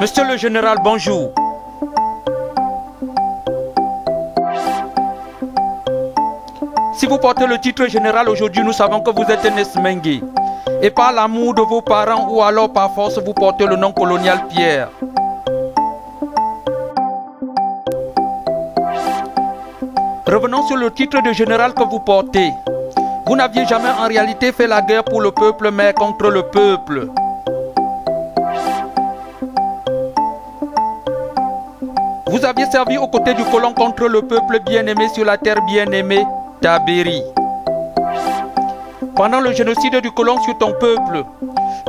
Monsieur le général, bonjour. Si vous portez le titre général aujourd'hui, nous savons que vous êtes un Esmengue. Et par l'amour de vos parents ou alors par force, vous portez le nom colonial Pierre. Revenons sur le titre de général que vous portez. Vous n'aviez jamais en réalité fait la guerre pour le peuple, mais contre le peuple. Vous aviez servi aux côtés du colon contre le peuple bien-aimé sur la terre bien-aimée, Tabéry. Pendant le génocide du colon sur ton peuple,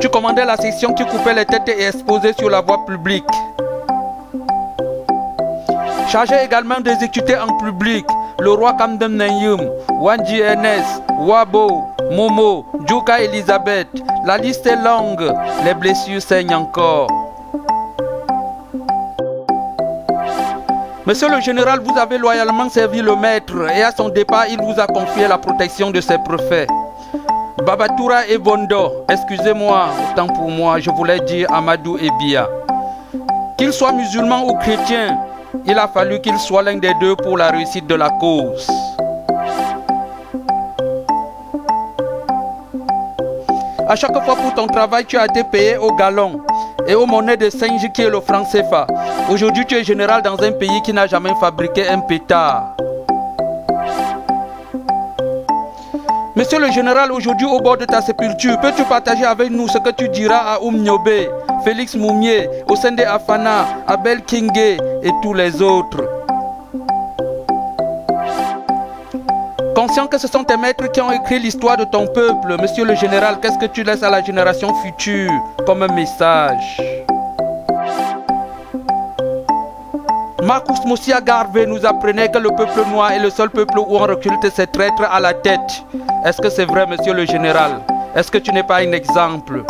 tu commandais la section qui coupait les têtes et exposait sur la voie publique. Chargé également d'exécuter en public le roi Kamdem Nayum, Wanji Ernest, Wabo, Momo, Djouka Elisabeth. La liste est longue, les blessures saignent encore. Monsieur le général, vous avez loyalement servi le maître et à son départ, il vous a confié la protection de ses préfets. Babatoura et Bondo, excusez-moi, autant pour moi, je voulais dire Amadou et Bia. Qu'ils soient musulmans ou chrétiens, il a fallu qu'ils soient l'un des deux pour la réussite de la cause. À chaque fois pour ton travail, tu as été payé au galon et aux monnaies de singe qui est le franc CFA. Aujourd'hui, tu es général dans un pays qui n'a jamais fabriqué un pétard. Monsieur le général, aujourd'hui au bord de ta sépulture, peux-tu partager avec nous ce que tu diras à Nyobe, Félix Moumié, Osende Afana, Abel Kingé et tous les autres? Conscient que ce sont tes maîtres qui ont écrit l'histoire de ton peuple, monsieur le général, qu'est-ce que tu laisses à la génération future comme un message? Marcus Moussia Garvey nous apprenait que le peuple noir est le seul peuple où on recrute ses traîtres à la tête. Est-ce que c'est vrai, monsieur le général? Est-ce que tu n'es pas un exemple?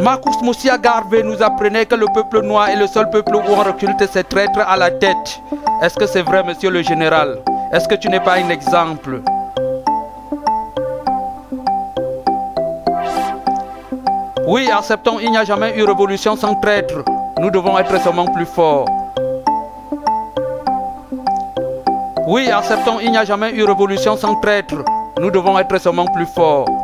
Marcus Moussia Garvey nous apprenait que le peuple noir est le seul peuple où on recrute ses traîtres à la tête. Est-ce que c'est vrai, monsieur le général? Est-ce que tu n'es pas un exemple? Oui, acceptons, il n'y a jamais eu révolution sans traître. Nous devons être seulement plus forts. Oui, acceptons, il n'y a jamais eu révolution sans traître. Nous devons être seulement plus forts.